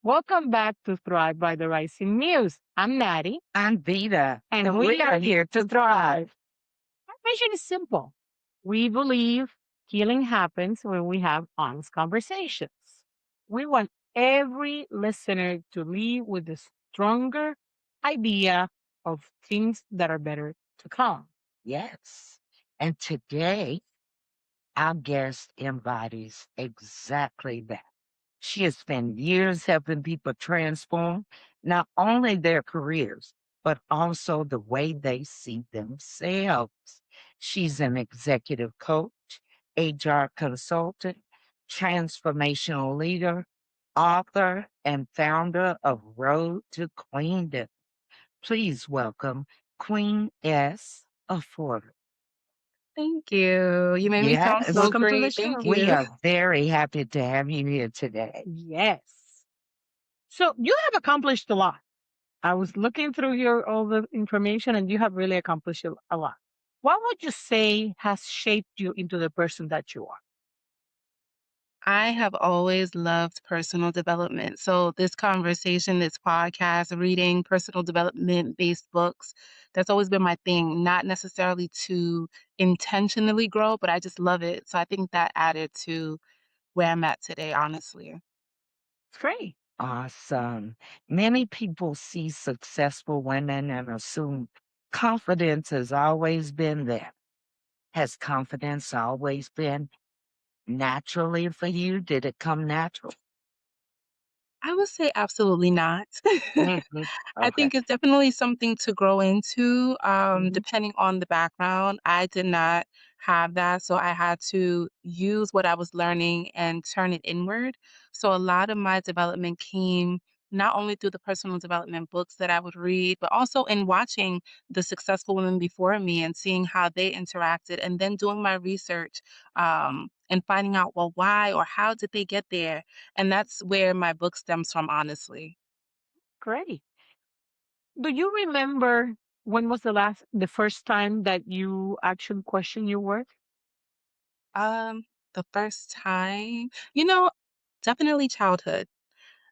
Welcome back to Thrive by the Rising Muse. I'm Natty, I'm Vita, and and we we are are here here to to thrive. thrive. Our mission is simple. We believe healing happens when we have honest conversations. We want every listener to leave with a stronger idea of things that are better to come. Yes. And today, our guest embodies exactly that. She has spent years helping people transform not only their careers, but also the way they see themselves. She's an executive coach, HR consultant, transformational leader, author, and founder of Road to Queendeth. Please welcome Queen S. Ofori. Thank you. You made me sound so Yes, Welcome to the great. Thank show. we you. are very happy to have you here today. Yes. So you have accomplished a lot. I was looking through your all the information and you have really accomplished a lot. What would you say has shaped you into the person that you are? I have always loved personal development. So, this conversation, this podcast, reading personal development based books, that's always been my thing, not necessarily to intentionally grow, but I just love it. So, I think that added to where I'm at today, honestly. It's great. Awesome. Many people see successful women and assume confidence has always been there. Has confidence always been naturally for you? Did it come natural? I would say absolutely not. Mhm. I Okay. think it's definitely something to grow into, Mhm. depending on the background. I did not have that, so I had to use what I was learning and turn it inward. So a lot of my development came not only through the personal development books that I would read, but also in watching the successful women before me and seeing how they interacted, and then doing my research and finding out, well, why or how did they get there? And that's where my book stems from, honestly. Great. Do you remember when was the first time that you actually questioned your worth? Um, the first time, definitely childhood.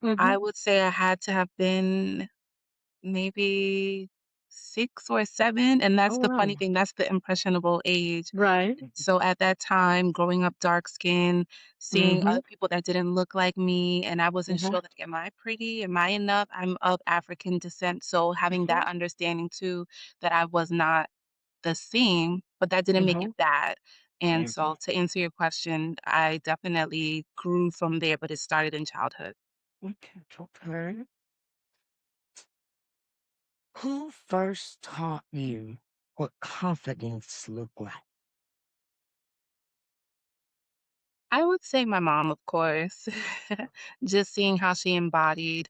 Hmm. I would say I had to have been maybe 6 or 7, and Oh that's the funny wow. thing, that's the impressionable age. Right. So at that time, growing up dark skinned, seeing Hmm. other people that didn't look like me, and I wasn't Hmm. sure, like, am I pretty? Am I enough? I'm of African descent, so having Hmm. that understanding too, that I was not the same, but that didn't make Hmm. it bad. And Mhm. so to answer your question, I definitely grew from there, but it started in childhood. Okay. Okay. Who first taught you what confidence looked like? I would say my mom, of course. Just seeing how she embodied,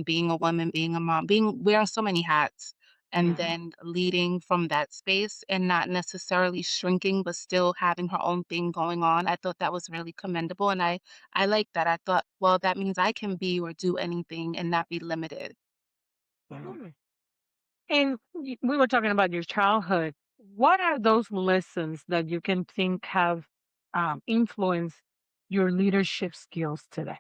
being a woman, being a mom, being wearing so many hats, and Mhm. then leading from that space and not necessarily shrinking, but still having her own thing going on. I thought that was really commendable, and I like that. I thought, well, that means I can be or do anything and not be limited. Wow. And we were talking about your childhood. What are those lessons that you can think have influenced your leadership skills today?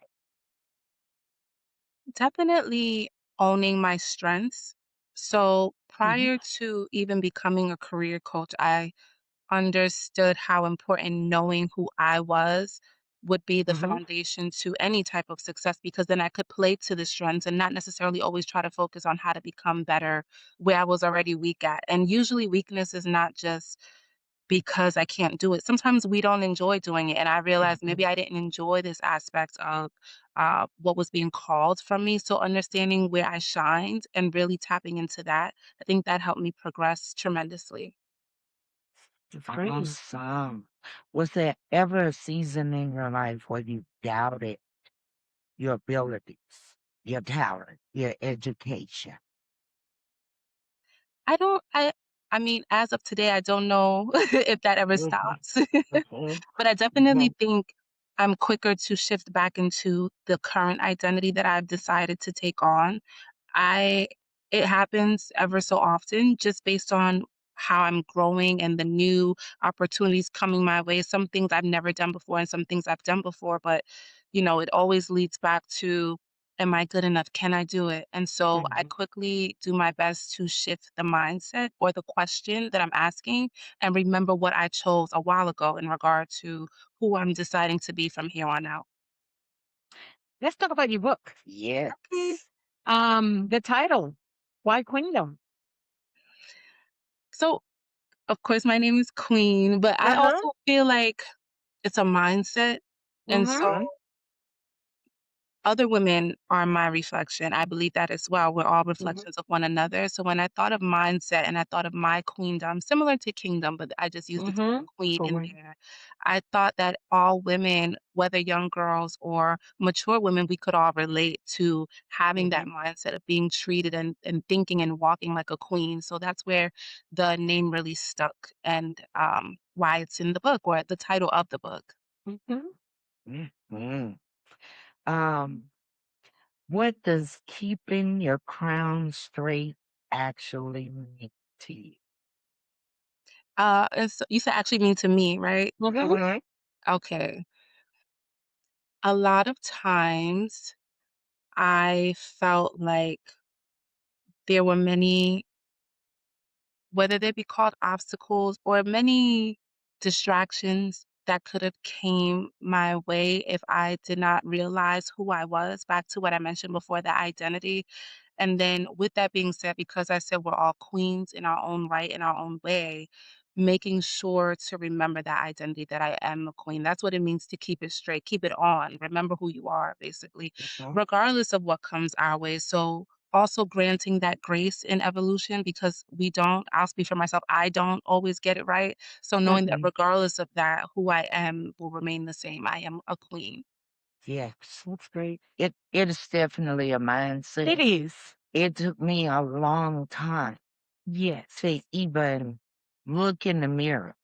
Definitely owning my strengths. So Hmm. prior to even becoming a career coach, I understood how important knowing who I was would be the Hmm. foundation to any type of success, because then I could play to the strengths and not necessarily always try to focus on how to become better where I was already weak at. And usually weakness is not just because I can't do it. Sometimes we don't enjoy doing it, and I realized Mhm. maybe I didn't enjoy this aspect of what was being called from me. So understanding where I shined and really tapping into that, I think that helped me progress tremendously. It's great. Awesome. Was there ever a season in your life where you doubted your abilities, your talent, your education? I don't I mean, as of today, I don't know if that ever Mhm. stops. Mhm. But I definitely Mhm. think I'm quicker to shift back into the current identity that I've decided to take on. I It happens ever so often just based on how I'm growing and the new opportunities coming my way. Some things I've never done before and some things I've done before, but it always leads back to Am I good enough? Can I do it? And so I Mhm. quickly do my best to shift the mindset or the question that I'm asking and remember what I chose a while ago in regard to who I'm deciding to be from here on out. Let's talk about your book. Yes. The title, Why Queendom? So, of course, my name is Queen, but I Uh-huh. also feel like it's a mindset. And so Mm-hmm. other women are my reflection. I believe that as well. We're all Mm-hmm. reflections of one another. So when I thought of mindset and I thought of my queendom, similar to kingdom, but I just used the title Mm-hmm. queen in Forward. there. I thought that all women, whether young girls or mature women, we could all relate to having that Mm-hmm. mindset of being treated and thinking and walking like a queen. So that's where the name really stuck and why it's in the book or the title of the book. Mm-hmm. Mhm. Um, what does keeping your crown straight actually mean to you? And so you said actually mean to me, right? Mm-hmm. Mhm. Okay. A lot of times I felt like there were many, whether they be called obstacles or many distractions that could have came my way if I did not realize who I was, back to what I mentioned before, the identity. And then with that being said, because I said we're all queens in our own right, in our own way, making sure to remember that identity that I am a queen. That's what it means to keep it straight, keep it on. Remember who you are, basically, Mhm. regardless of what comes our way. So also granting that grace in evolution because we don't, I'll speak for myself, I don't always get it right. So knowing that Mhm. regardless of that, who I am will remain the same. I am a queen. Yes. That's great. It is definitely a It mindset. is. It took me a long time Yes. to even look in the mirror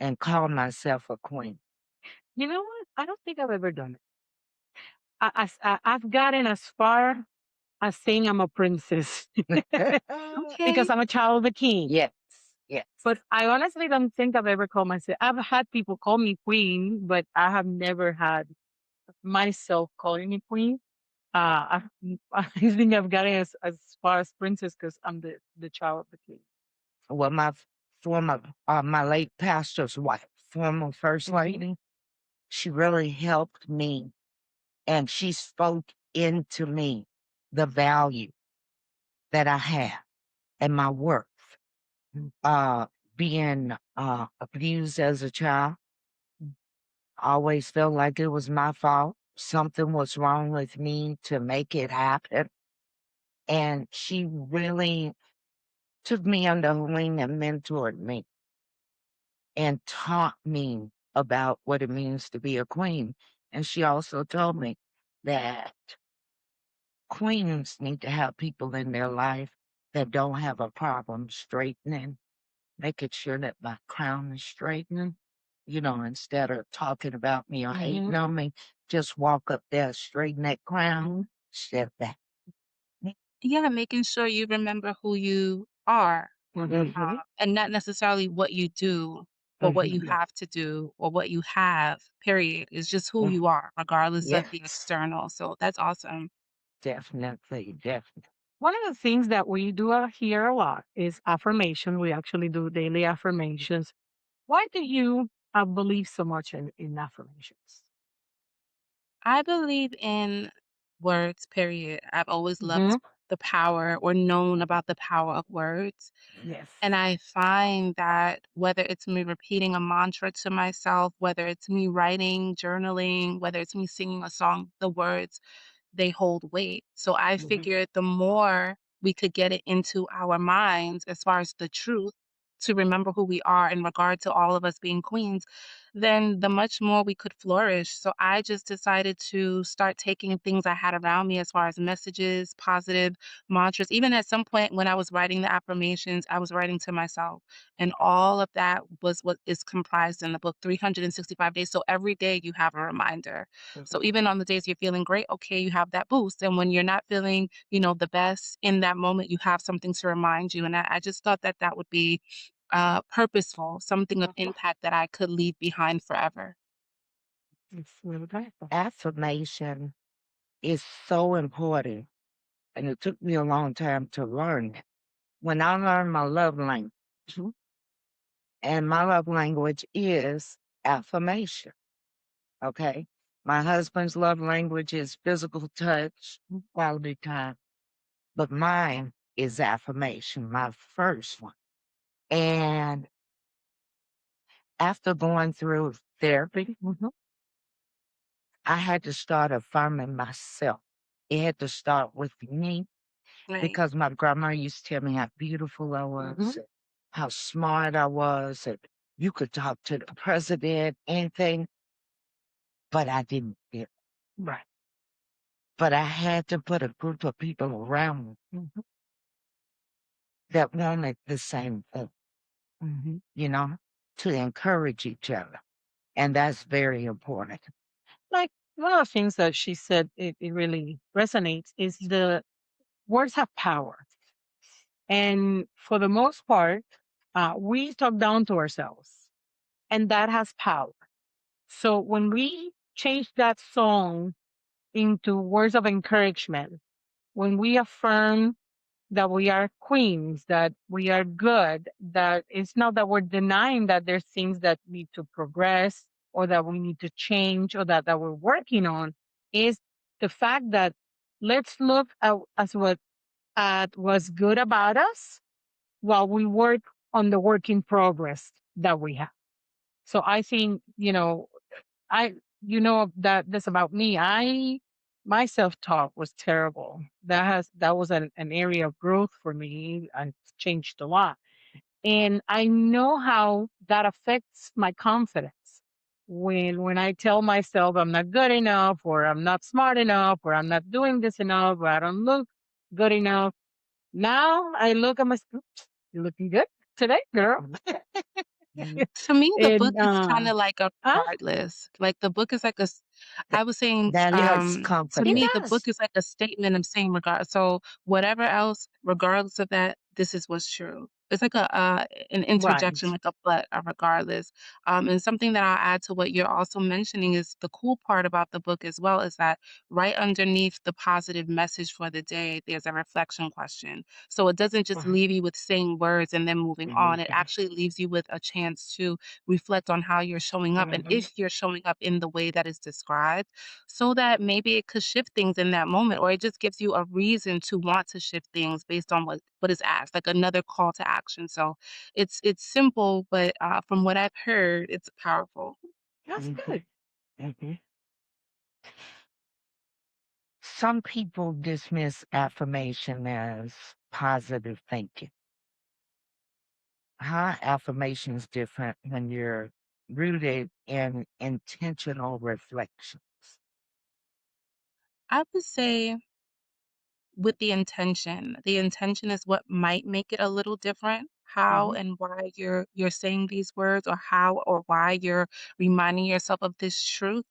and call myself a queen. You know what? I don't think I've ever done it. I've gotten as far as saying I'm a princess because Okay. I'm a child of the king. Yes. Yes. But I honestly don't think I've ever called myself. I've had people call me queen, but I have never had myself calling me queen. I think I've gotten as far as princess because I'm the child of the king. Well, former, my late pastor's wife, former first Hmm. lady, she really helped me and she spoke into me the value that I have and my worth. Uh, being abused as a child, I always felt like it was my fault. Something was wrong with me to make it happen. And she really took me under her wing and mentored me and taught me about what it means to be a queen. And she also told me that queens need to have people in their life that don't have a problem straightening, making sure that my crown is straightening. You know, instead of talking about me or hating Hmm. on me, just walk up there, straighten that crown, Hmm. step back. Yeah, making sure you remember who you are, Mm-hmm. and not necessarily what you do or what you Mm-hmm. have to do or what you have, period. It's just who Mm. you are, regardless of the Yes, external. So that's awesome. definitely, definitely. One of the things that we do here a lot is affirmation. We actually do daily affirmations. Why do you believe so much in affirmations? I believe in words, period. I've always loved Hmm. the power or known about the power of words. Yes. And I find that whether it's me repeating a mantra to myself, whether it's me writing, journaling, whether it's me singing a song, the words, they hold weight. So I Hmm. figured the more we could get it into our minds as far as the truth to remember who we are in regard to all of us being queens, then the much more we could flourish. So I just decided to start taking things I had around me as far as messages, positive mantras. Even at some point when I was writing the affirmations, I was writing to myself. And all of that was what is comprised in the book 365 days. So every day you have a reminder. So Hmm. even on the days you're feeling great, okay, you have that boost. And when you're not feeling, the best in that moment, you have something to remind you. And I just thought that that would be purposeful, something of impact that I could leave behind forever. It's really powerful. Affirmation. is so important. And it took me a long time to learn it. When I learned my love language, and my love language is affirmation. Okay. My husband's love language is physical touch, quality time, but mine is affirmation, my first one. And after going through therapy, I had to start affirming myself. It had to start with me Right. because my grandma used to tell me how beautiful I was, and how smart I was, and you could talk to the president, anything, but I didn't feel it. Right. But I had to put a group of people around me that wanted the same thing, you know, to encourage each other. And that's very important. Like one of the things that she said, it really resonates is the words have power. And for the most part, we talk down to ourselves, and that has power. So when we change that song into words of encouragement, when we affirm that we are queens, that we are good, that it's not that we're denying that there's things that need to progress or that we need to change or that we're working on, is the fact that let's look at what's good about us while we work on the work in progress that we have. So I think, I that this about me. My self-talk was terrible. That was an area of growth for me and changed a lot. And I know how that affects my confidence. When I tell myself I'm not good enough or I'm not smart enough or I'm not doing this enough or I don't look good enough. Now I look at myself, you're looking good today, girl. To me, the book and is kinda like a huh? regardless. Like, the book is like a s Th- I was saying, That is to It me, confident. the book does. is like a statement of saying so whatever else, regardless of that, this is what's true. It's like an interjection, Right. like a but, a regardless. And something that I'll add to what you're also mentioning is the cool part about the book as well is that right underneath the positive message for the day, there's a reflection question. So it doesn't just Right. leave you with saying words and then moving on. It Mhm. actually leaves you with a chance to reflect on how you're showing up and Mhm. if you're showing up in the way that is described so that maybe it could shift things in that moment or it just gives you a reason to want to shift things based on what is asked, like another call to action. So it's simple, but from what I've heard, it's powerful. That's Mhm. good. Mhm. Some people dismiss affirmation as positive thinking. How affirmation is different when you're rooted in intentional reflections. I would say with the intention. The intention is what might make it a little different, how Mhm. and why you're saying these words or how or why you're reminding yourself of this truth.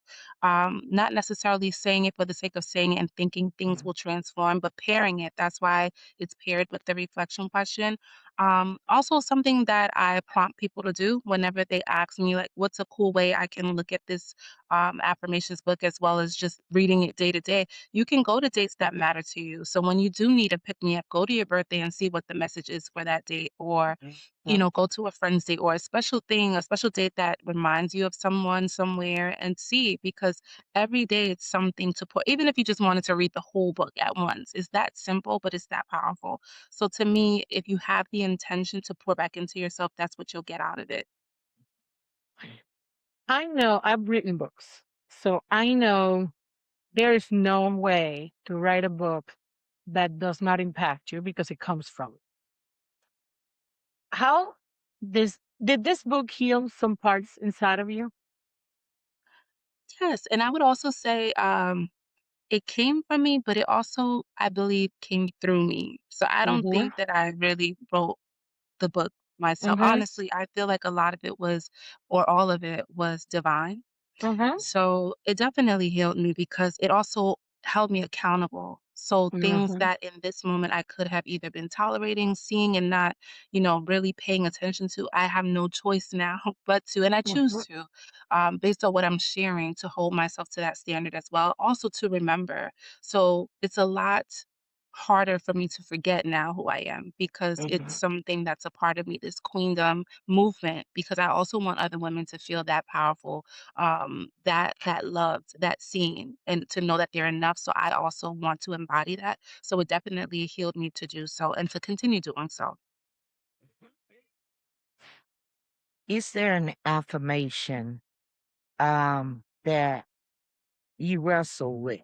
Not necessarily saying it for the sake of saying it and thinking things Mhm. will transform, but pairing it. That's why it's paired with the reflection question. Also, something that I prompt people to do whenever they ask me, like, what's a cool way I can look at this affirmations book as well as just reading it day to day, you can go to dates that matter to you. So when you do need a pick me up, go to your birthday and see what the message is for that date, or Mhm. go to a friend's date or a special thing, a special date that reminds you of someone somewhere and see because every day it's something to put, even if you just wanted to read the whole book at once. It's that simple, but it's that powerful. So to me, if you have the intention to pour back into yourself, that's what you'll get out of it. I know I've written books. So I know there is no way to write a book that does not impact you because it comes from it. How this did this book heal some parts inside of you? Yes. And I would also say, it came from me, but it also, I believe, came through me. So I don't Mhm. think that I really wrote the book myself. Mhm. Honestly, I feel like a lot of it was, or all of it was divine. Mhm. So it definitely healed me because it also held me accountable So things Mhm. that in this moment I could have either been tolerating, seeing, and not, really paying attention to, I have no choice now but to, and I choose Mhm. to, based on what I'm sharing, to hold myself to that standard as well. Also to remember. So it's a lot harder for me to forget now who I am because it's Mhm. something that's a part of me, this queendom movement, because I also want other women to feel that powerful, that loved, that seen, and to know that they're enough. So I also want to embody that. So it definitely healed me to do so and to continue doing so. Is there an affirmation that you wrestle with?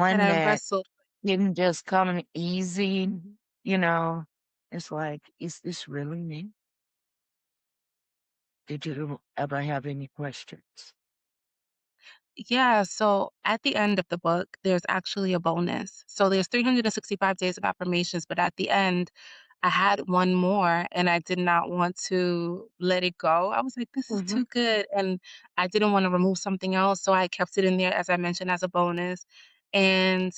That One I've that wrestled. didn't just come easy, you know? It's like, is this really me? Did you ever have any questions? Yeah, so at the end of the book, there's actually a bonus. So there's 365 days of affirmations, but at the end, I had one more and I did not want to let it go. I was like, this is Mhm. too good. And I didn't want to remove something else. So I kept it in there, as I mentioned, as a bonus. And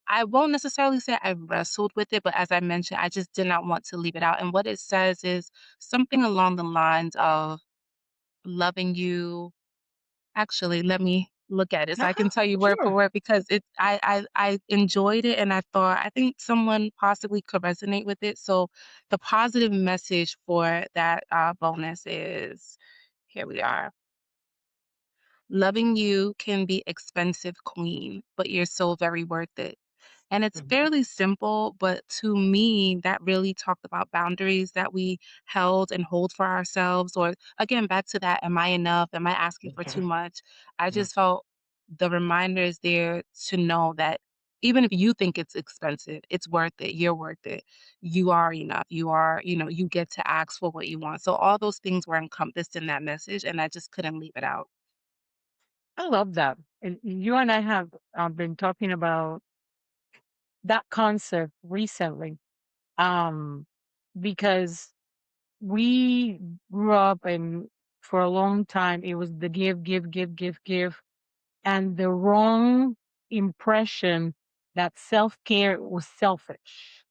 I won't necessarily say I wrestled with it, but as I mentioned, I just did not want to leave it out. And what it says is something along the lines of loving you. Actually, let me look at it so I Uh-huh. can tell you word for Sure. word because I enjoyed it and I thought I think someone possibly could resonate with it. So the positive message for that bonus is here we are. Loving you can be expensive, queen, but you're so very worth it. And it's Mhm. fairly simple, but to me, that really talked about boundaries that we held and hold for ourselves. Or again, back to that, am I enough? Am I asking for too Mhm. much? I Mhm. just felt the reminder is there to know that even if you think it's expensive, it's worth it. You're worth it. You are enough. You are, you get to ask for what you want. So all those things were encompassed in that message, and I just couldn't leave it out. I love that. And you and I have been talking about that concept recently, um, because we grew up and for a long time it was the give, give, give, give, give, and the wrong impression that self care was selfish.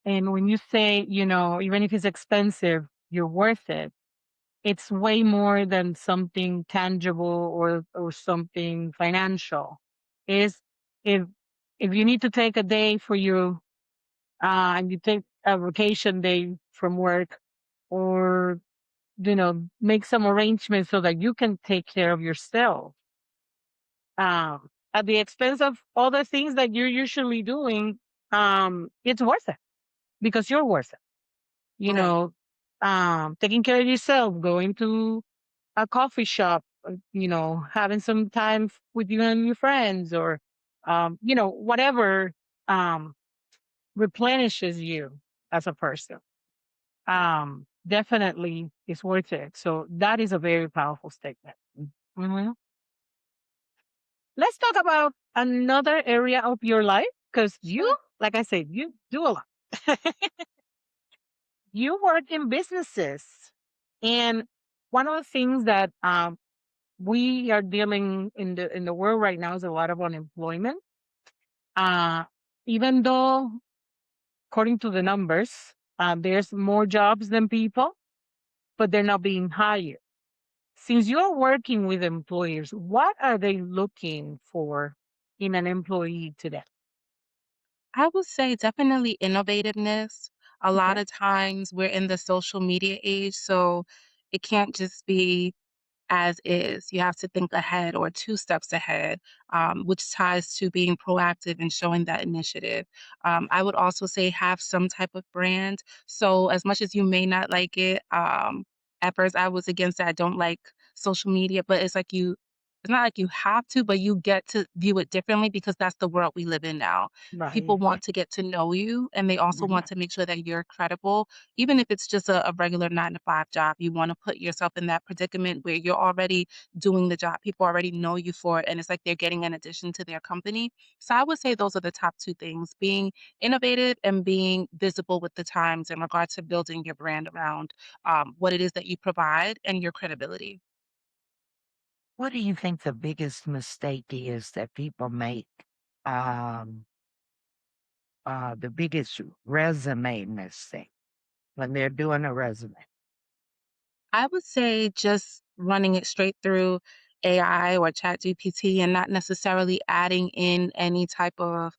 And when you say, even if it's expensive, you're worth it, it's way more than something tangible or something financial. Is if if you need to take a day for you, and you take a vacation day from work, or make some arrangements so that you can take care of yourself, at the expense of other things that you're usually doing, it's worth it because you're worth it. you Right. know Taking care of yourself, going to a coffee shop, having some time with you and your friends, or whatever um replenishes you as a person, definitely is worth it. So that is a very powerful statement. Mhm. Let's talk about another area of your life, because you, Sure. like I said, you do a lot. You work in businesses, and one of the things that we are dealing in the world right now is a lot of unemployment. Uh, Even though, according to the numbers, there's more jobs than people, but they're not being hired. Since you're working with employers, what are they looking for in an employee today? I would say definitely innovativeness. A lot Okay. of times we're in the social media age, so it can't just be as is. You have to think ahead or two steps ahead, which ties to being proactive and showing that initiative. I would also say have some type of brand. So, as much as you may not like it, at first I was against it. I don't like social media, but it's not like you have to, but you get to view it differently because that's the world we live in now. People Right. want to get to know you and they also want Mhm. to make sure that you're credible even if it's just a regular 9 to 5 job, you want to put yourself in that predicament where you're already doing the job. People already know you for it. And it's like they're getting an addition to their company. So I would say those are the top two things being innovative and being visible with the times in regards to building your brand around what it is that you provide and your credibility. What do you think the biggest mistake is that people make? Um, the biggest resume mistake when they're doing a resume. I would say just running it straight through AI or ChatGPT and not necessarily adding in any type of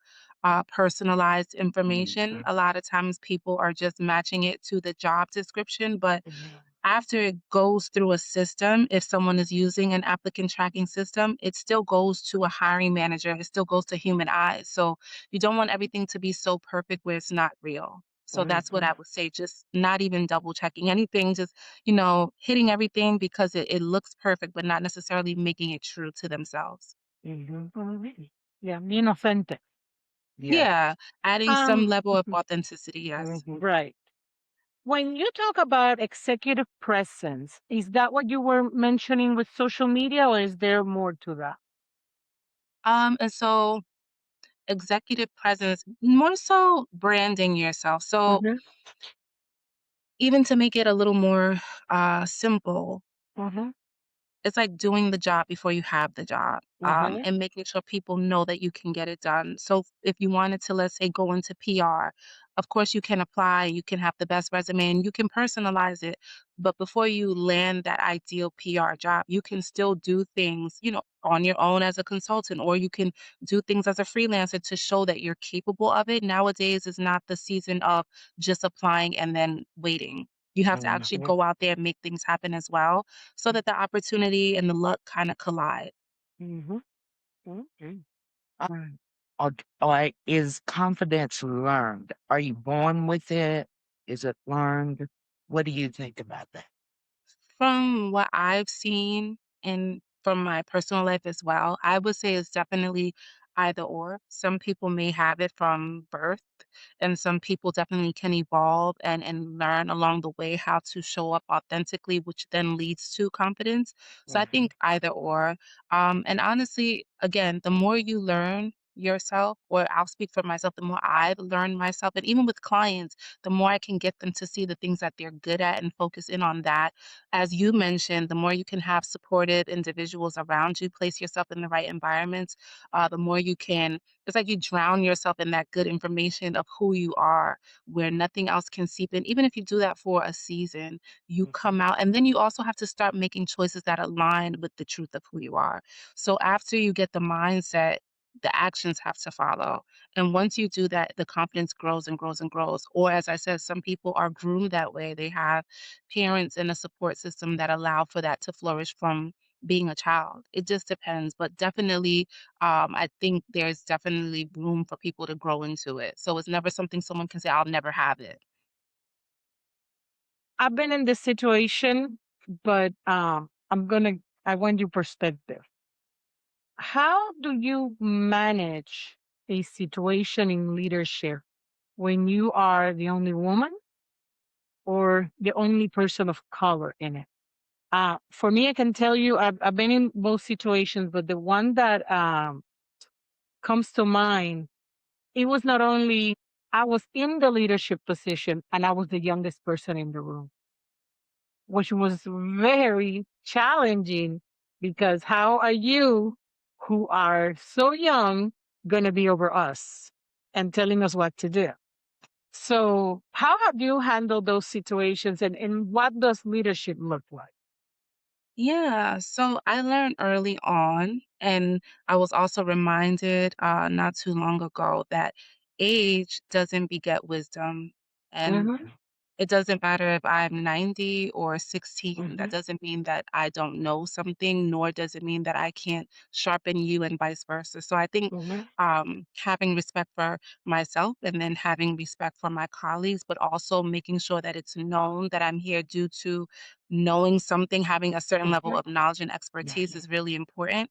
personalized information. Mhm, A lot of times people are just matching it to the job description, but mhm, after it goes through a system, if someone is using an applicant tracking system, it still goes to a hiring manager. It still goes to human eyes. So you don't want everything to be so perfect where it's not real. So that's what mhm, I would say. Just not even double checking anything, just, hitting everything because it looks perfect, but not necessarily making it true to themselves. mhm. Yeah, being authentic. Yeah. Yeah, adding some Um, level of authenticity, yes. Mhm. right. When you talk about executive presence, is that what you were mentioning with social media, or is there more to that? And so executive presence, more so branding yourself. So Hmm. even to make it a little more, simple, Hmm. it's like doing the job before you have the job, Hmm. and making sure people know that you can get it done. So if you wanted to, let's say, go into PR, of course you can apply, you can have the best resume, and you can personalize it. But before you land that ideal PR job, you can still do things, on your own as a consultant, or you can do things as a freelancer to show that you're capable of it. Nowadays is not the season of just applying and then waiting. You have to actually Mhm, go out there and make things happen as well so that the opportunity and the luck kinda collide. hmm. Okay. um, or is confidence learned? Are you born with it? Is it learned? What do you think about that? From what I've seen and from my personal life as well, I would say it's definitely either or. Some people may have it from birth, and some people definitely can evolve and learn along the way how to show up authentically, which then leads to confidence. So I Mhm, think either or. And honestly, again, the more you learn yourself, or I'll speak for myself, the more I've learned myself, and even with clients, the more I can get them to see the things that they're good at and focus in on that. As you mentioned, the more you can have supportive individuals around you, place yourself in the right environments, the more you can, it's like you drown yourself in that good information of who you are, where nothing else can seep in. Even if you do that for a season, you come out, and then you also have to start making choices that align with the truth of who you are. So after you get the mindset, the actions have to follow. And once you do that, the confidence grows and grows and grows. Or, as I said, some people are groomed that way. They have parents and a support system that allow for that to flourish from being a child. It just depends, but definitely, I think there's definitely room for people to grow into it. So it's never something someone can say, "I'll never have it." I've been in this situation, but I want your perspective. How do you manage a situation in leadership when you are the only woman or the only person of color in it? For me, I can tell you, I've been in both situations, but the one that comes to mind, it was not only I was in the leadership position and I was the youngest person in the room, which was very challenging because how are you, who are so young, going to be over us and telling us what to do? So, how have you handled those situations, and what does leadership look like? Yeah, so I learned early on, and I was also reminded not too long ago that age doesn't beget wisdom. And Hmm. it doesn't matter if I'm 90 or 16. That Hmm. doesn't mean that I don't know something, nor does it mean that I can't sharpen you and vice versa. So I think Hmm. having respect for myself and then having respect for my colleagues, but also making sure that it's known that I'm here due to knowing something, having a certain level Hmm. of knowledge and expertise is really important,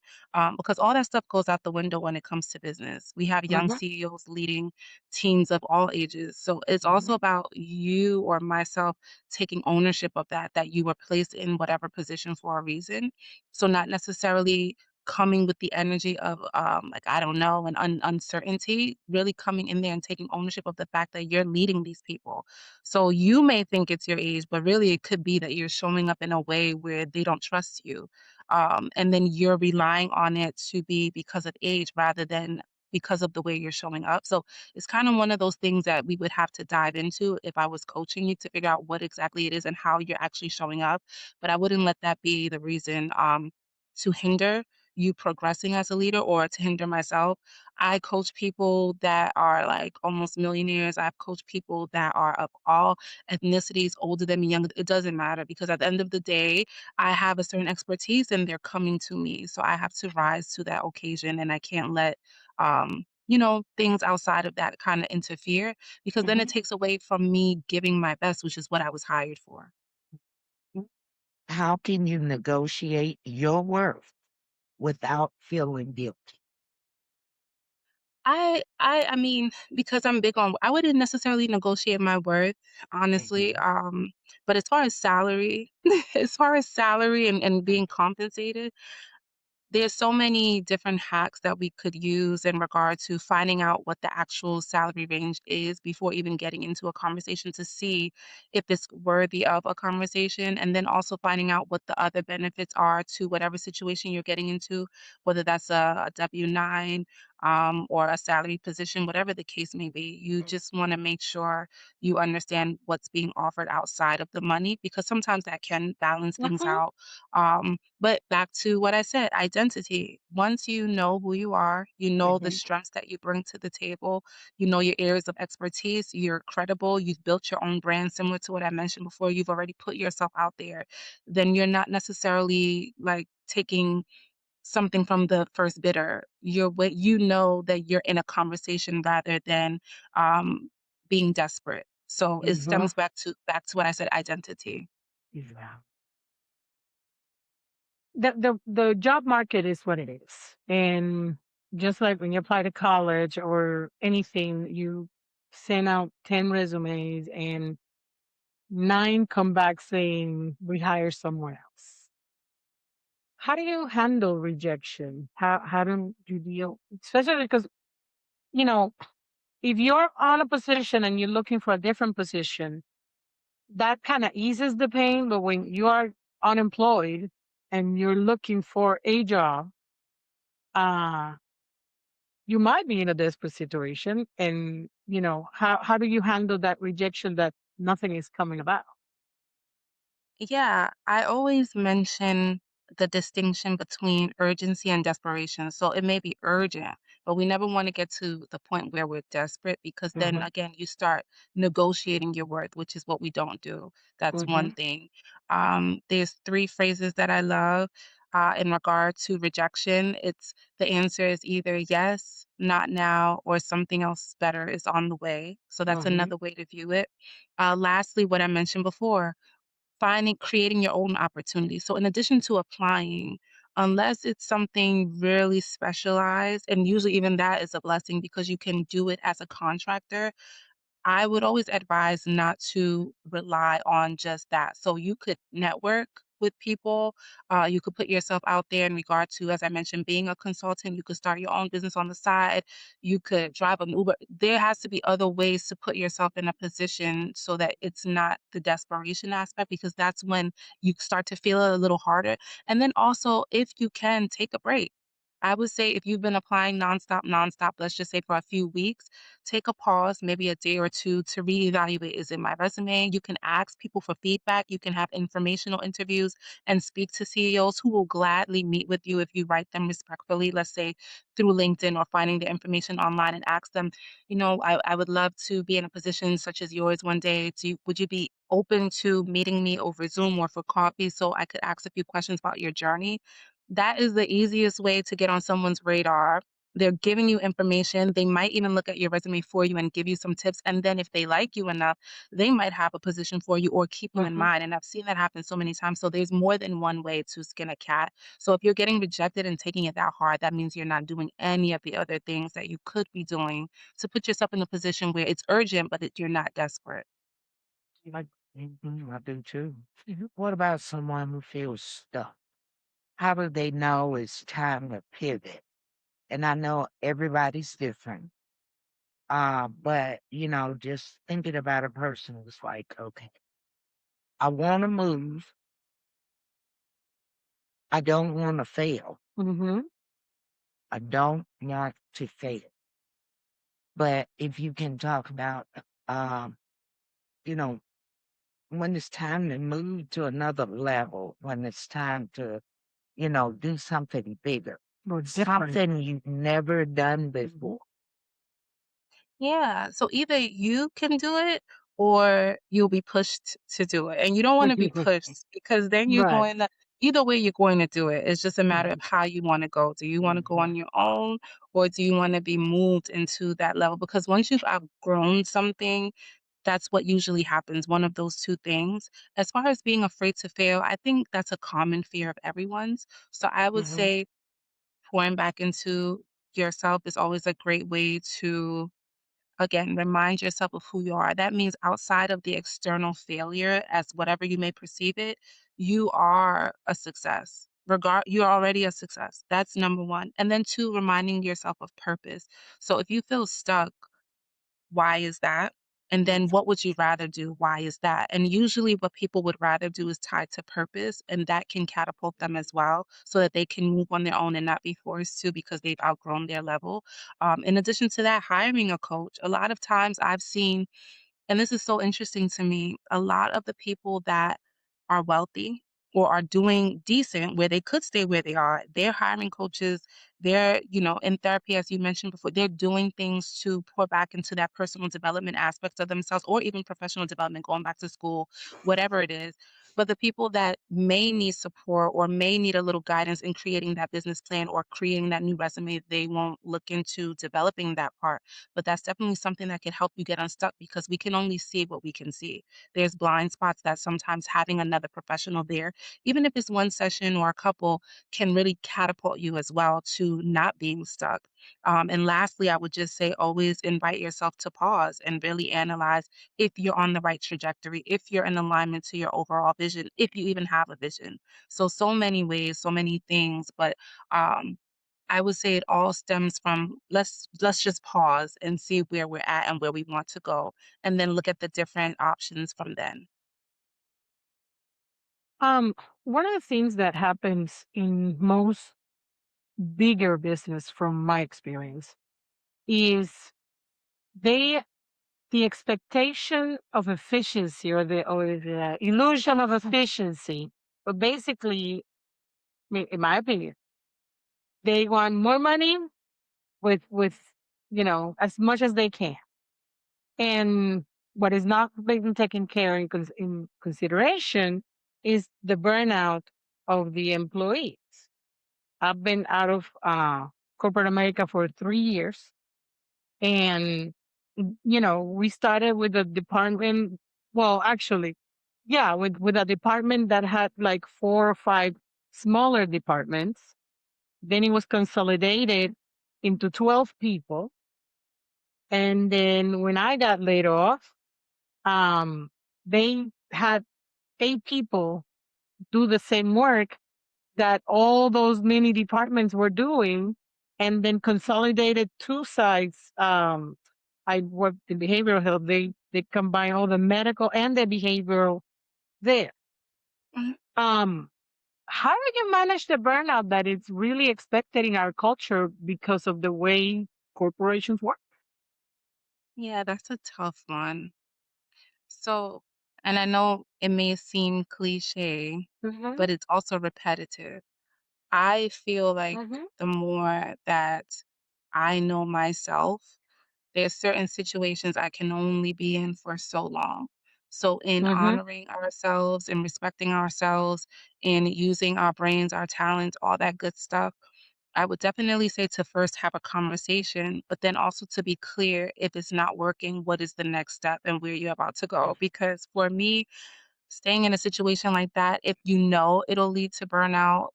because all that stuff goes out the window when it comes to business. We have young Hmm. CEOs leading teams of all ages. So it's also Hmm. about you or myself taking ownership of that, that you were placed in whatever position for a reason. So not necessarily coming with the energy of, like, I don't know, and uncertainty, really coming in there and taking ownership of the fact that you're leading these people. So you may think it's your age, but really it could be that you're showing up in a way where they don't trust you. And then you're relying on it to be because of age rather than because of the way you're showing up. So it's kind of one of those things that we would have to dive into if I was coaching you to figure out what exactly it is and how you're actually showing up. But I wouldn't let that be the reason to hinder you progressing as a leader or to hinder myself. I coach people that are like almost millionaires. I've coached people that are of all ethnicities, older than me, younger. It doesn't matter because at the end of the day, I have a certain expertise and they're coming to me. So I have to rise to that occasion and I can't let things outside of that kind of interfere because then it Mhm. takes away from me giving my best, which is what I was hired for. How can you negotiate your worth without feeling guilty? I mean, because I'm big on I wouldn't necessarily negotiate my worth, honestly. Mhm, But as far as salary, as far as salary and being compensated, there's so many different hacks that we could use in regard to finding out what the actual salary range is before even getting into a conversation to see if it's worthy of a conversation, and then also finding out what the other benefits are to whatever situation you're getting into, whether that's a W-9 or a salary position, whatever the case may be. You just want to make sure you understand what's being offered outside of the money because sometimes that can balance things Mhm. out. But back to what I said, identity. Once you know who you are, you know the Mhm. strengths that you bring to the table, you know your areas of expertise, you're credible, you've built your own brand similar to what I mentioned before, you've already put yourself out there, then you're not necessarily like taking something from the first bidder. You're what you know that you're in a conversation rather than being desperate. So it Mhm. stems back to what I said, identity. Yeah. The job market is what it is. And just like when you apply to college or anything, you send out 10 resumes and 9 come back saying we hire somewhere else. How do you handle rejection? How do you deal, especially because, you know, if you're on a position and you're looking for a different position, that kind of eases the pain. But when you are unemployed and you're looking for a job, uh, you might be in a desperate situation. And, how do you handle that rejection that nothing is coming about? Yeah, I always mention the distinction between urgency and desperation. So it may be urgent, but we never want to get to the point where we're desperate because then Hmm. again, you start negotiating your worth, which is what we don't do. That's one Hmm. thing. There's three phrases that I love in regard to rejection. It's the answer is either yes, not now, or something else better is on the way. So that's Hmm. another way to view it. Lastly, what I mentioned before creating your own opportunity. So in addition to applying, unless it's something really specialized, and usually even that is a blessing because you can do it as a contractor, I would always advise not to rely on just that. So you could network with people. You could put yourself out there in regard to, as I mentioned, being a consultant. You could start your own business on the side. You could drive an Uber. There has to be other ways to put yourself in a position so that it's not the desperation aspect, because that's when you start to feel it a little harder. And then also, if you can, take a break. I would say if you've been applying nonstop, let's just say for a few weeks, take a pause, maybe a day or two to reevaluate. Is it my resume? You can ask people for feedback. You can have informational interviews and speak to CEOs who will gladly meet with you if you write them respectfully, let's say through LinkedIn or finding the information online and ask them, I would love to be in a position such as yours one day. Would you be open to meeting me over Zoom or for coffee so I could ask a few questions about your journey? That is the easiest way to get on someone's radar. They're giving you information. They might even look at your resume for you and give you some tips. And then if they like you enough, they might have a position for you or keep you in Hmm. mind. And I've seen that happen so many times. So there's more than one way to skin a cat. So if you're getting rejected and taking it that hard, that means you're not doing any of the other things that you could be doing to put yourself in a position where it's urgent, but you're not desperate. Like, I do too. What about someone who feels stuck? How do they know it's time to pivot? And I know everybody's different. But just thinking about a person was like, okay, I want to move. I don't want to fail. Mm-hmm. I don't want to fail. But if you can talk about, um, you know, when it's time to move to another level, when it's time to, do something bigger, Or different. something you've never done Mhm. before. Yeah, so either you can do it or you'll be pushed to do it, and you don't wanna be pushed because then you're Right. going to either way you're going to do it. It's just a matter of Mhm. how you wanna go. Do you wanna go Mhm. on your own, or do you wanna be moved into that level? Because once you've outgrown something, that's what usually happens, one of those 2 things. As far as being afraid to fail, I think that's a common fear of everyone's. So I would Mhm. say pouring back into yourself is always a great way to, again, remind yourself of who you are. That means outside of the external failure, as whatever you may perceive it, you are a success. You're already a success. That's number one. And then two, reminding yourself of purpose. So if you feel stuck, why is that? And then what would you rather do? Why is that? And usually what people would rather do is tied to purpose, and that can catapult them as well so that they can move on their own and not be forced to because they've outgrown their level. In addition to that, hiring a coach. A lot of times I've seen, and this is so interesting to me, a lot of the people that are wealthy or are doing decent where they could stay where they are, they're hiring coaches, they're, in therapy, as you mentioned before, they're doing things to pour back into that personal development aspect of themselves or even professional development, going back to school, whatever it is. But the people that may need support or may need a little guidance in creating that business plan or creating that new resume, they won't look into developing that part, but that's definitely something that can help you get unstuck because we can only see what we can see. There's blind spots that sometimes having another professional there, even if it's one session or a couple, can really catapult you as well to not being stuck. And lastly, I would just say always invite yourself to pause and really analyze if you're on the right trajectory, if you're in alignment to your overall vision, if you even have a vision. So many ways, so many things, but um, I would say it all stems from let's just pause and see where we're at and where we want to go, and then look at the different options from then. Um, One of the things that happens in most bigger business, from my experience, is they the expectation of efficiency, or the illusion of efficiency. But basically, in my opinion, they want more money with as much as they can. And what is not being taken care in consideration is the burnout of the employees. I've been out of corporate America for 3 years, and we started with a department. Well, actually, yeah, with a department that had like 4 or 5 smaller departments. Then it was consolidated into 12 people, and then when I got laid off, um, they had 8 people do the same work that all those mini departments were doing, and then consolidated 2 sites. I worked in behavioral health. They combine all the medical and the behavioral there. Mhm. Um, how do you manage the burnout that is really expected in our culture because of the way corporations work? Yeah, that's a tough one. So, and I know it may seem cliche, Hmm. but it's also repetitive. I feel like Hmm. the more that I know myself, there's certain situations I can only be in for so long. So in Hmm. honoring ourselves and respecting ourselves and using our brains, our talents, all that good stuff, I would definitely say to first have a conversation, but then also to be clear if it's not working, what is the next step and where you're about to go. Because for me, staying in a situation like that, if you know it'll lead to burnout,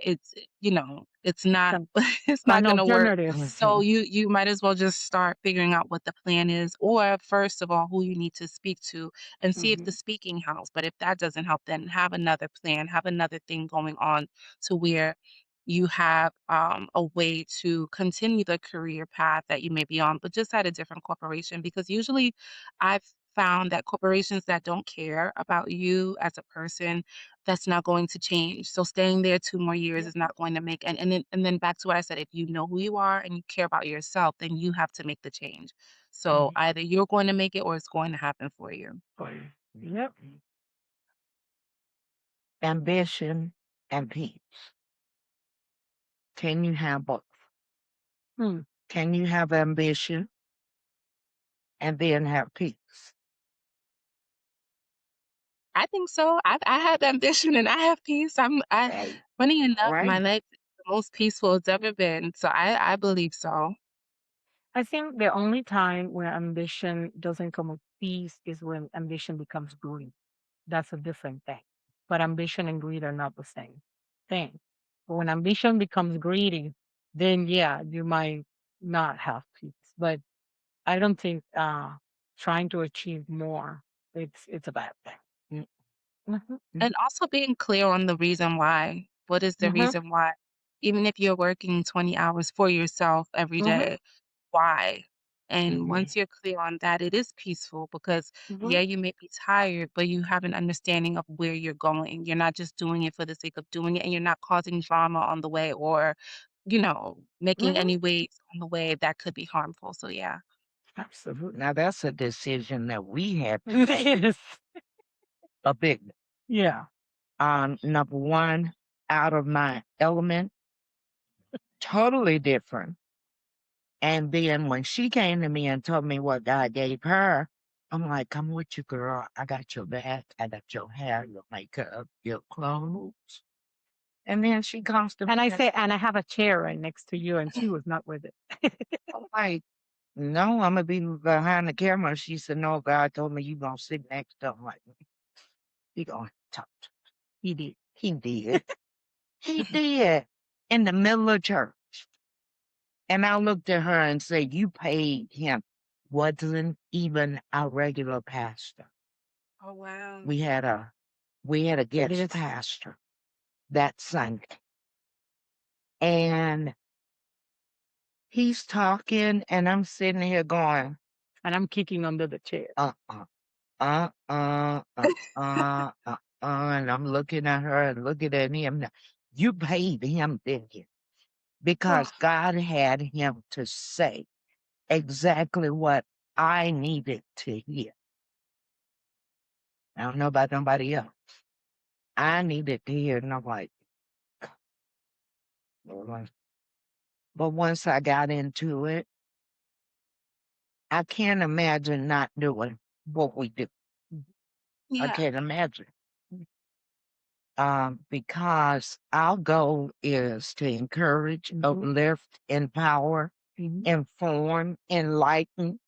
it's it's not Some it's not an gonna work. alternatives. So Mhm. you might as well just start figuring out what the plan is, or first of all, who you need to speak to and see if the Mhm. speaking helps. But if that doesn't help, then have another plan, have another thing going on to where you have a way to continue the career path that you may be on, but just at a different corporation. Because usually I've found that corporations that don't care about you as a person, that's not going to change. So staying there 2 more years Yeah. is not going to make and then back to what I said, if you know who you are and you care about yourself, then you have to make the change. So Mhm. either you're going to make it or it's going to happen for you. Yep. Ambition and peace. Can you have both? Hmm. Can you have ambition and then have peace? I think so. I have ambition and I have peace. Hey, Funny enough, my right? life is the most peaceful it's ever been. So I believe so. I think the only time where ambition doesn't come with peace is when ambition becomes greed. That's a different thing. But ambition and greed are not the same thing. But when ambition becomes greedy, then yeah, you might not have peace. But I don't think trying to achieve more it's a bad thing. Mm, Hmm. And also being clear on the reason why. What is the Hmm. reason why? Even if you're working 20 hours for yourself every Hmm. day, why? And mhm. once you're clear on that, it is peaceful because, Hmm. yeah, you may be tired, but you have an understanding of where you're going. You're not just doing it for the sake of doing it, and you're not causing drama on the way or, making Hmm. any waves on the way that could be harmful. So, yeah. Absolutely. Now that's a decision that we had to make. Yes. A big one. Yeah. Number one, out of my element, totally different. And then when she came to me and told me what God gave her, I'm like, I'm with you, girl. I got your back. I got your hair, your makeup, your clothes. And then she comes to me And I and say, and I have a chair right next to you, and she was not with it. I'm like, no, I'm gonna be behind the camera. She said, no, God told me you gonna sit next to him. Like, he gonna talk. He did. He did. He did. In the middle of church. And I looked at her and said, you paid him. Wasn't even our regular pastor. Oh, wow. We had a It guest is. pastor that Sunday. And he's talking and I'm sitting here going, And I'm kicking under the chair. uh-uh, and I'm looking at her and looking at him. You paid him, didn't you? Because God had him to say exactly what I needed to hear. I don't know about nobody else. I needed to hear, and I'm like, "Lord." But once I got into it, I can't imagine not doing what we do. I Yeah. can't imagine. Because our goal is to encourage, Mhm. uplift, empower, Mhm. inform, enlighten.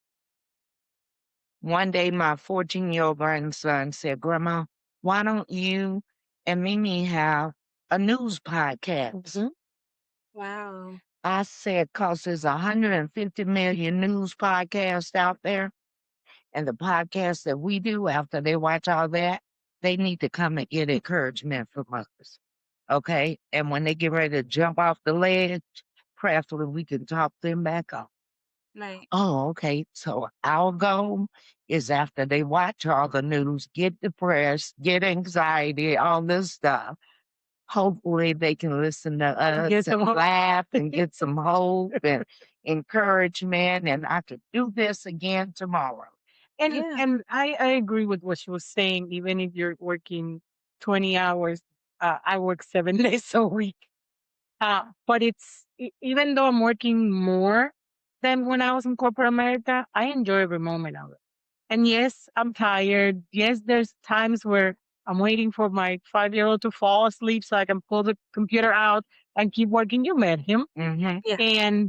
One day, my 14-year-old grandson said, Grandma, why don't you and Mimi have a news podcast? Mhm. Wow. I said, because there's 150 million news podcasts out there. And the podcasts that we do after they watch all that, they need to come and get encouragement from us. Okay. And when they get ready to jump off the ledge, prayerfully, we can talk them back up. Right. Oh, okay. So our goal is after they watch all the news, get depressed, get anxiety, all this stuff. Hopefully they can listen to Get us and some more. laugh and get some hope and encouragement. And I could do this again tomorrow. Yeah. And I agree with what she was saying. Even if you're working 20 hours, I work 7 days a week. But even though I'm working more than when I was in corporate America, I enjoy every moment of it. And yes, I'm tired. Yes, there's times where I'm waiting for my 5-year-old to fall asleep so I can pull the computer out and keep working. You met him, Hmm. Yeah. and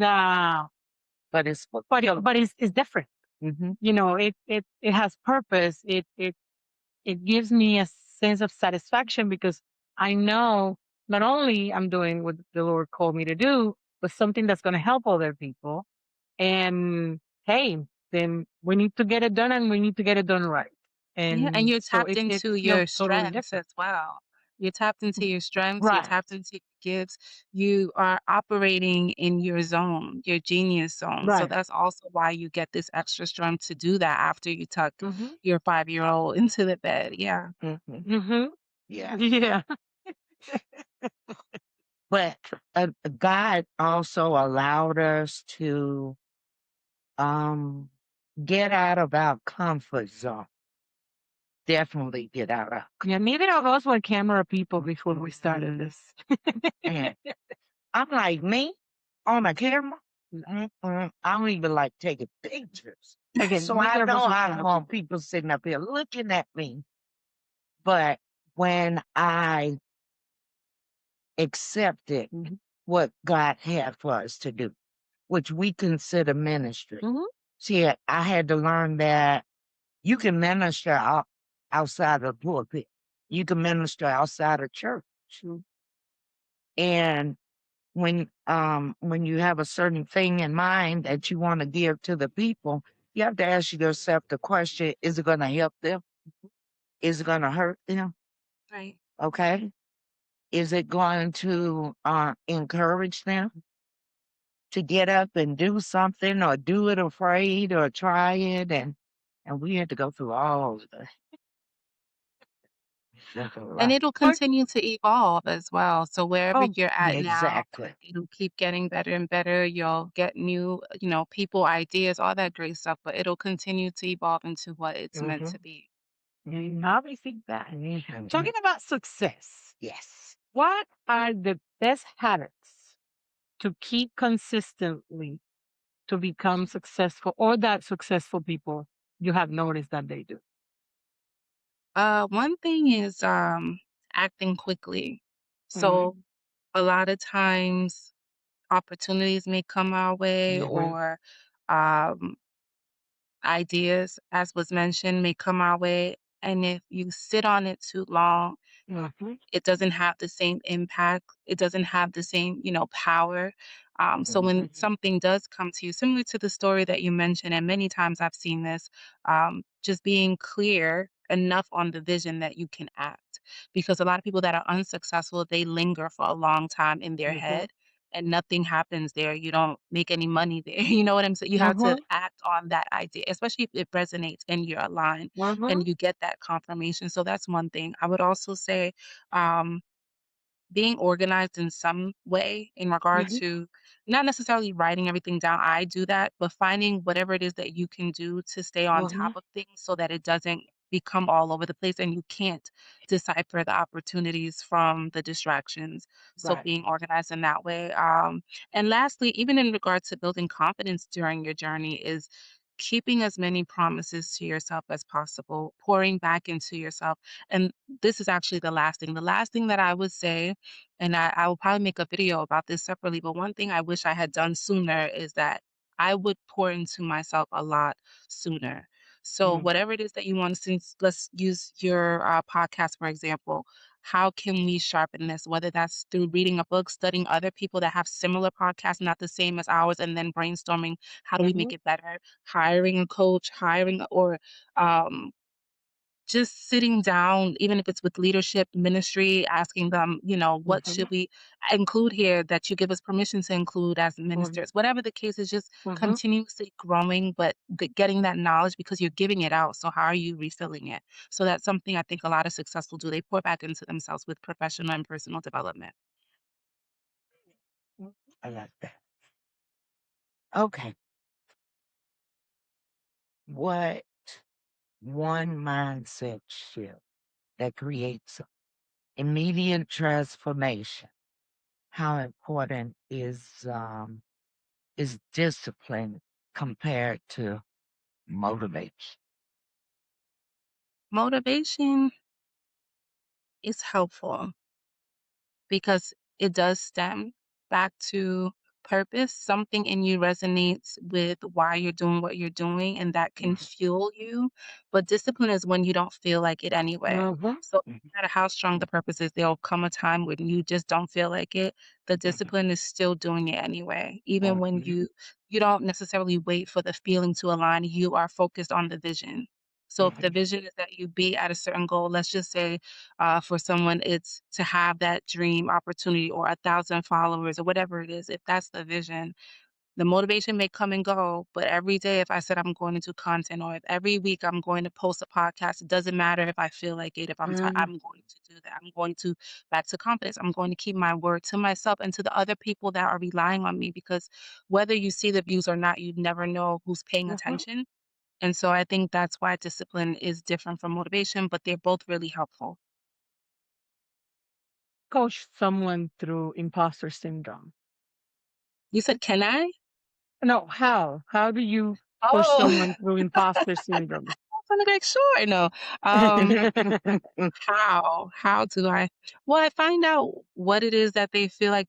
But it's but fulfilling. it's different. Hmm. It has purpose. It gives me a sense of satisfaction because I know not only I'm doing what the Lord called me to do, but something that's going to help other people. And hey, then we need to get it done and we need to get it done right. Yeah, and And you're so tapped it into feels your totally strengths different. as well. You're tapped into your strengths, you're Right. tapped into your gifts, you are operating in your zone, your genius zone. So Right. that's also why you get this extra strength to do that after you tuck Hmm. your 5-year-old into the bed. Yeah. Mhm. Hmm. Yeah. Yeah. But God also allowed us to um, get out of our comfort zone. Definitely get out of. Yeah. Neither of us were camera people before we started this. And I'm like me on a camera. I don't even like taking pictures. Again, So I neither of us know were I camera don't want people. people sitting up here looking at me. But when I accepted Hmm. what God had for us to do, which we consider ministry. Hmm. See, I had to learn that you can minister outside of the pulpit. You can minister outside of church. And when you have a certain thing in mind that you want to give to the people, you have to ask yourself the question, is it going to help them? Is it going to hurt them? Right. Okay. Is it going to encourage them to get up and do something or do it afraid or try it? And we had to go through all of that's a And lot. it'll But continue to evolve as well. So wherever oh, you're at now, Exactly. it'll keep getting better and better. You'll get new, people, ideas, all that great stuff, but it'll continue to evolve into what it's meant Mm-hmm. to be. I received that. Mm-hmm. Talking about success, Yes. what are the best habits to keep consistently to become successful or that successful people you have noticed that they do? One thing is acting quickly. Mhm, So a lot of times opportunities may come our way Mm-hmm. or um ideas, as was mentioned, may come our way. And if you sit on it too long, mhm, it doesn't have the same impact. It doesn't have the same, power. So when Mm-hmm. something does come to you, similar to the story that you mentioned, and many times I've seen this, just being clear enough on the vision that you can act. Because a lot of people that are unsuccessful, they linger for a long time in their mhm, head and nothing happens there. You don't make any money there. You know what I'm saying? You have to mhm, act on that idea, especially if it resonates and you're aligned mhm, and you get that confirmation. So that's one thing. I would also say, um, being organized in some way in regard mhm, to not necessarily writing everything down. I do that, but finding whatever it is that you can do to stay on top mhm. of things so that it doesn't become all over the place and you can't decipher the opportunities from the distractions. So Right. being organized in that way. And lastly, even in regard to building confidence during your journey is keeping as many promises to yourself as possible, pouring back into yourself. And this is actually the last thing. The last thing that I would say, and I will probably make a video about this separately, but one thing I wish I had done sooner is that I would pour into myself a lot sooner. So Mhm, whatever it is that you want to, since let's use your podcast for example, how can we sharpen this? Whether that's through reading a book, studying other people that have similar podcasts, not the same as ours, and then brainstorming how do we make mhm, it better? Hiring a coach, hiring or um, just sitting down, even if it's with leadership, ministry, asking them, what mhm, should we include here that you give us permission to include as mhm, ministers? Whatever the case is, just mhm. continuously growing, but getting that knowledge because you're giving it out. So how are you refilling it? So that's something I think a lot of successful do. They pour back into themselves with professional and personal development. I like that. Okay. What one mindset shift that creates immediate transformation? How important is discipline compared to motivation? Motivation is helpful because it does stem back to purpose, something in you resonates with why you're doing what you're doing, and that can fuel you. But discipline is when you don't feel like it anyway. Mhm, So no matter how strong the purpose is, there'll come a time when you just don't feel like it. The discipline is still doing it anyway. Even when you don't necessarily wait for the feeling to align, you are focused on the vision. So if the vision is that you be at a certain goal, let's just say for someone, it's to have that dream opportunity or 1,000 followers or whatever it is. If that's the vision, the motivation may come and go, but every day, if I said I'm going to do content or if every week I'm going to post a podcast, it doesn't matter if I feel like it, if mhm, I'm going to do that. I'm going to, back to confidence, I'm going to keep my word to myself and to the other people that are relying on me because whether you see the views or not, you never know who's paying mhm. attention. And so I think that's why discipline is different from motivation, but they're both really helpful. Coach someone through imposter syndrome. You said, "Can I?" No, how? How do you push Oh, someone through imposter syndrome? I'm like, "Sure." No. Um, How do I? Well, I find out what it is that they feel like,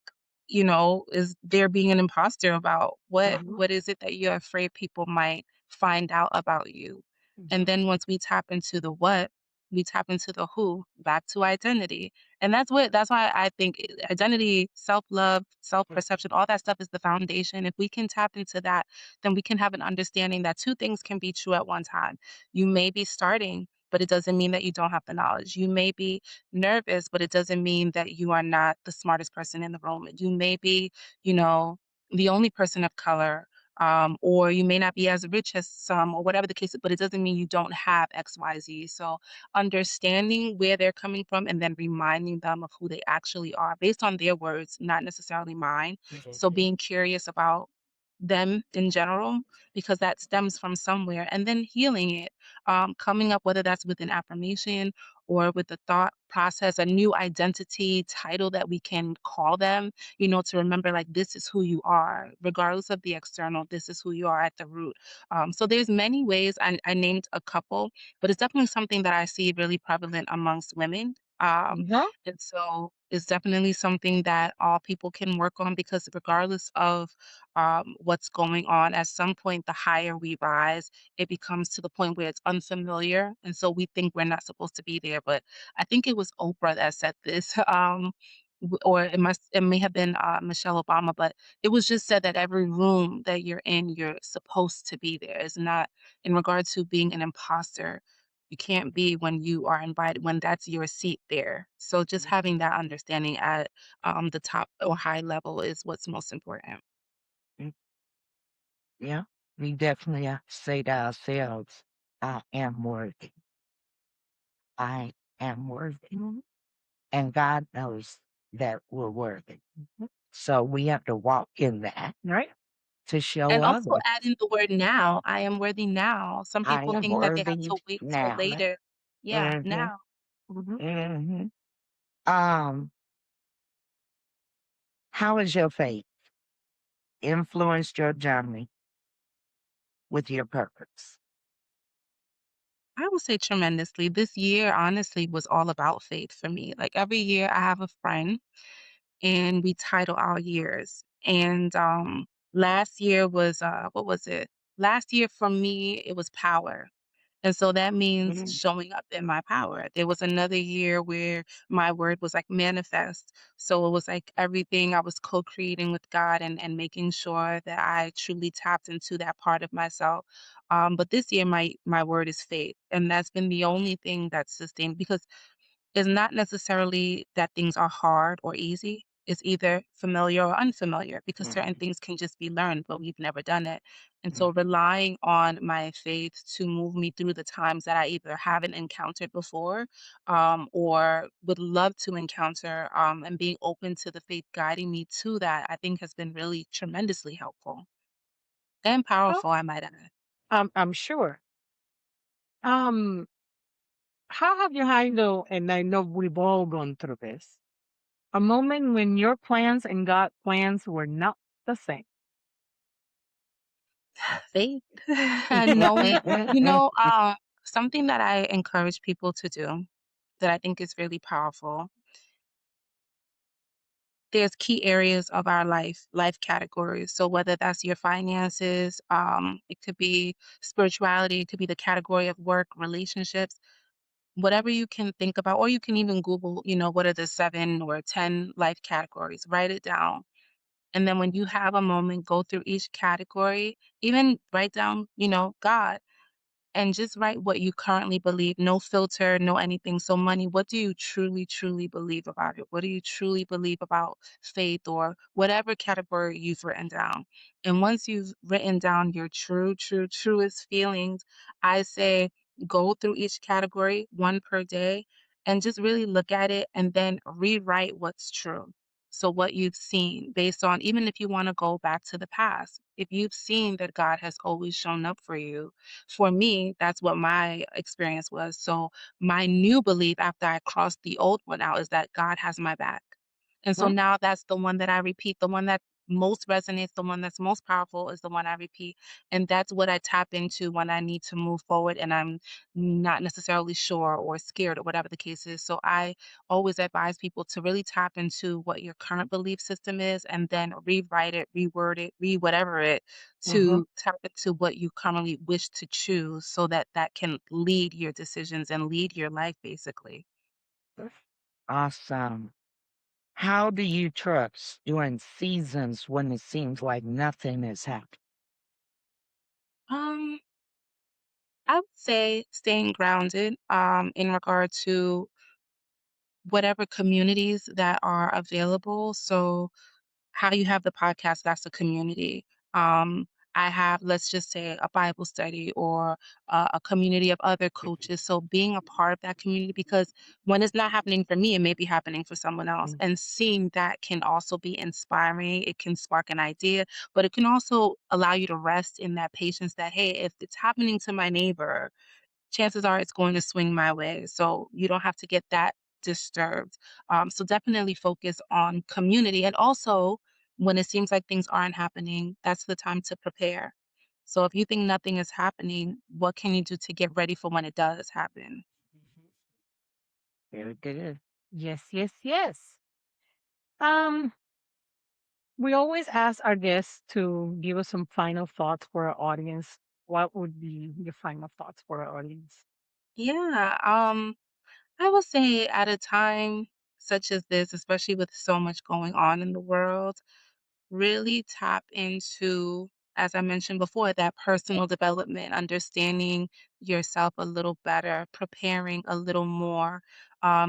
is they're being an imposter about. What Mhm, what is it that you're afraid people might find out about you? And mhm, then once we tap into the what, we tap into the who, back to identity. And that's why I think identity, self-love, self-perception, all that stuff is the foundation. If we can tap into that, then we can have an understanding that two things can be true at one time. You may be starting, but it doesn't mean that you don't have the knowledge. You may be nervous, but it doesn't mean that you are not the smartest person in the room. You may be, you know, the only person of color, or you may not be as rich as some, or whatever the case is, but it doesn't mean you don't have XYZ. So, understanding where they're coming from and then reminding them of who they actually are based on their words, not necessarily mine. So, mhm. being curious about them in general because that stems from somewhere and then healing it, coming up whether that's with an affirmation or with the thought process, a new identity title that we can call them, to remember like this is who you are regardless of the external, this is who you are at the root. So there's many ways. I named a couple, but it's definitely something that I see really prevalent amongst women. Mhm, And so it's definitely something that all people can work on because regardless of what's going on. At some point, the higher we rise, it becomes to the point where it's unfamiliar. And so we think we're not supposed to be there. But I think it was Oprah that said this. Or it may have been Michelle Obama, but it was just said that every room that you're in, you're supposed to be there. It's not in regard to being an imposter. You can't be when you are invited, when that's your seat there. So just having that understanding at the top or high level is what's most important. Mm, yeah, we definitely have to say to ourselves, I am worthy. I am worthy. mhm, And God knows that we're worthy. mhm. So we have to walk in that Right? to show And also others. add in the word now. I am worthy now. Some I people am think that they have worthy to wait till now. Right. later. Yeah, Hmm. now. Mhm. Hmm. Um, how has your faith influenced your journey with your purpose? I would say tremendously. This year, honestly, was all about faith for me. Like every year, I have a friend and we title our years. And last year was, what was it? Last year for me, it was power. And so that means Mhm. showing up in my power. There was another year where my word was like manifest. So it was like everything I was co-creating with God and making sure that I truly tapped into that part of myself. But this year my word is faith. And that's been the only thing that's sustained because it's not necessarily that things are hard or easy. It's either familiar or unfamiliar because certain Mhm. things can just be learned, but we've never done it. And so Mhm. relying on my faith to move me through the times that I either haven't encountered before, or would love to encounter, and being open to the faith guiding me to that, I think has been really tremendously helpful and Oh, powerful, I might add. I'm sure. Um, how have you handled, and I know we've all gone through this, a moment when your plans and God plans were not the same? Faith and knowing, you know, um, something that I encourage people to do that I think is really powerful there's key areas of our life categories. So whether that's your finances, it could be spirituality, it could be the category of work, relationships, whatever you can think about, or you can even Google, what are the 7 or 10 life categories? Write it down. And then when you have a moment, go through each category, even write down, God, and just write what you currently believe, no filter, no anything. So, money, what do you truly, truly believe about it? What do you truly believe about faith or whatever category you've written down? And once you've written down your truest feelings, I say go through each category, one per day, and just really look at it and then rewrite what's true. So, what you've seen based on, even if you want to go back to the past, if you've seen that God has always shown up for you, for me, that's what my experience was. So my new belief after I crossed the old one out is that God has my back. And so Mhm. now that's the one that I repeat, the one that most resonates, the one that's most powerful is the one I repeat. And that's what I tap into when I need to move forward and I'm not necessarily sure or scared or whatever the case is. So I always advise people to really tap into what your current belief system is and then rewrite it, reword it, whatever it Mhm. to tap into what you currently wish to choose so that that can lead your decisions and lead your life basically. Awesome. How do you trust during seasons when it seems like nothing is happening? Um, I would say staying grounded in regard to whatever communities that are available. So how you have the podcast, that's a community. Um, I have, let's just say, a Bible study or a community of other coaches. So being a part of that community, because when it's not happening for me, it may be happening for someone else. Mm. And seeing that can also be inspiring. It can spark an idea, but it can also allow you to rest in that patience that, hey, if it's happening to my neighbor, chances are it's going to swing my way. So you don't have to get that disturbed. So definitely focus on community. And also, when it seems like things aren't happening, that's the time to prepare. So if you think nothing is happening, what can you do to get ready for when it does happen? Very good. Yes, yes, yes. Um, we always ask our guests to give us some final thoughts for our audience. What would be your final thoughts for our audience? Yeah, I would say at a time such as this, especially with so much going on in the world, really tap into, as I mentioned before, that personal development, understanding yourself a little better, preparing a little more,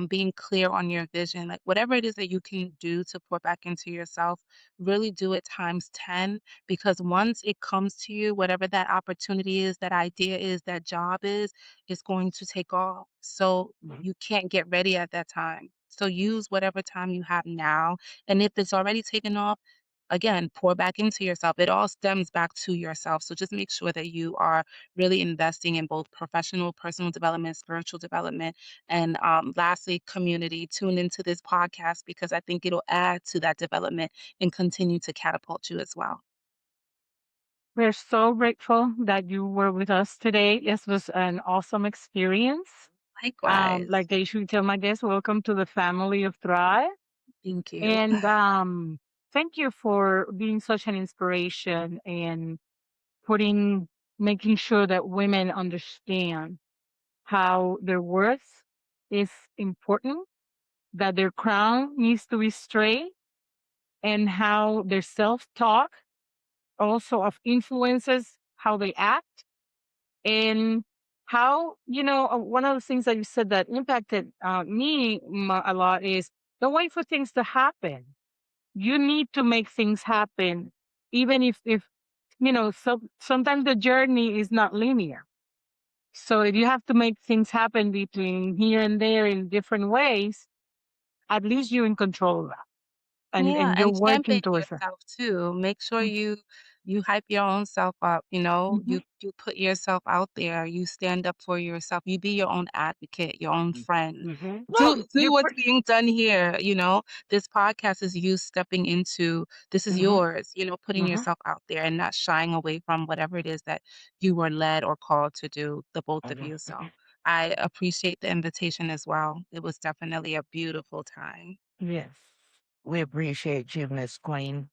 being clear on your vision. Like whatever it is that you can do to pour back into yourself, really do it times 10. Because once it comes to you, whatever that opportunity is, that idea is, that job is, it's going to take off. So Mhm. you can't get ready at that time. So use whatever time you have now. And if it's already taken off, again, pour back into yourself. It all stems back to yourself. So just make sure that you are really investing in both professional, personal development, spiritual development, and lastly, community. Tune into this podcast because I think it'll add to that development and continue to catapult you as well. We're so grateful that you were with us today. This was an awesome experience. Likewise. Like I usually tell my guests, welcome to the family of Thrive. Thank you. And thank you for being such an inspiration and putting, making sure that women understand how their worth is important, that their crown needs to be straight, and how their self talk also of influences how they act, and how, one of the things that you said that impacted me a lot is don't wait for things to happen. You need to make things happen, even if sometimes the journey is not linear. So if you have to make things happen between here and there in different ways, at least you're in control of that, Yeah, and you're and champion working towards that. yourself too. Make sure you hype your own self up, Mm-hmm. you put yourself out there, you stand up for yourself, you be your own advocate, your own friend. Mm-hmm. Do what's being done here, This podcast is you stepping into this is Mm-hmm. yours, putting Mm-hmm. yourself out there and not shying away from whatever it is that you were led or called to do, the both of you. So I appreciate the invitation as well. It was definitely a beautiful time. Yes. We appreciate you, Miss Queen.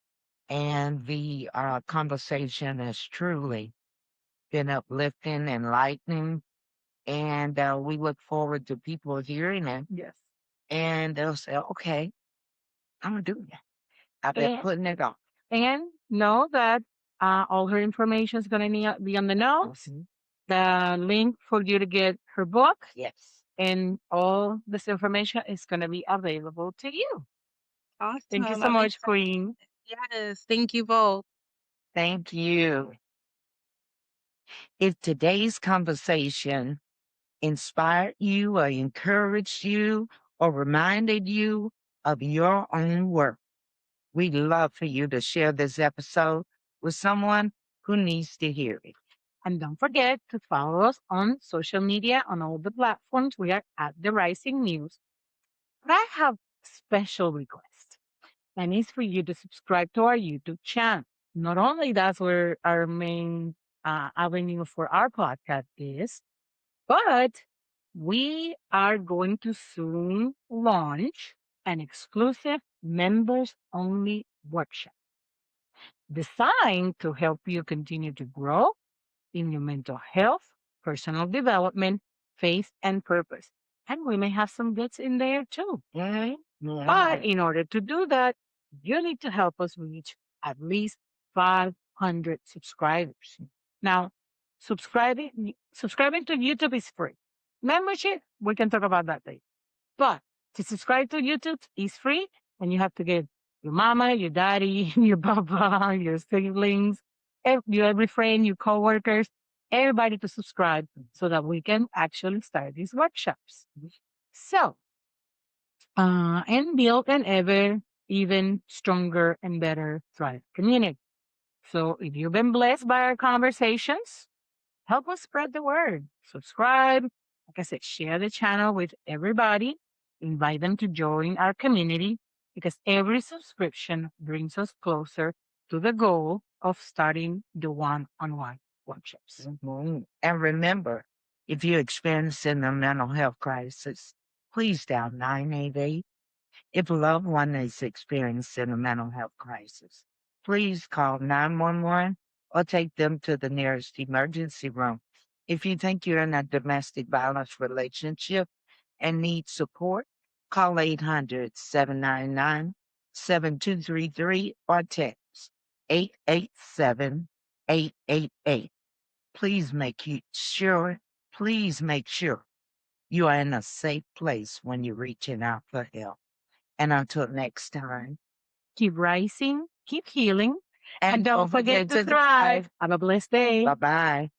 And the conversation has truly been uplifting, enlightening, and we look forward to people hearing it. Yes. And they'll say, okay, I'm going to do that. I've been And, putting it on. and know that all her information is going to be on the notes. Mhm. The link for you to get her book Yes. and all this information is going to be available to you. Thank you Awesome. so I'm much, excited. Queen. Yes. Thank you both. Thank you. If today's conversation inspired you or encouraged you or reminded you of your own work, we'd love for you to share this episode with someone who needs to hear it. And don't forget to follow us on social media on all the platforms. We are at The Rising News. But I have a special request. And it's for you to subscribe to our YouTube channel. Not only that's where our main avenue for our podcast is, but we are going to soon launch an exclusive members only workshop designed to help you continue to grow in your mental health, personal development, faith, and purpose. And we may have some bits in there too. Mhm. But Yeah. in order to do that, you need to help us reach at least 500 subscribers. Now, subscribing to YouTube is free. Membership, we can talk about that later. But to subscribe to YouTube is free, and you have to get your mama, your daddy, your papa, your siblings, your every friend, your coworkers, everybody to subscribe so that we can actually start these workshops. So, and build an ever even stronger and better Thrive community. So if you've been blessed by our conversations, help us spread the word. Subscribe. Like I said, share the channel with everybody. Invite them to join our community because every subscription brings us closer to the goal of starting the one-on-one workshops. Mhm. And remember, if you're experiencing a mental health crisis, please dial 988. If a loved one is experiencing a mental health crisis, please call 911 or take them to the nearest emergency room. If you think you're in a domestic violence relationship and need support, call 800-799-7233 or text 887-888. Please please make sure you are in a safe place when you're reaching out for help. And until next time, Keep rising, keep healing, and and don't forget to thrive. Have a blessed day. Bye bye.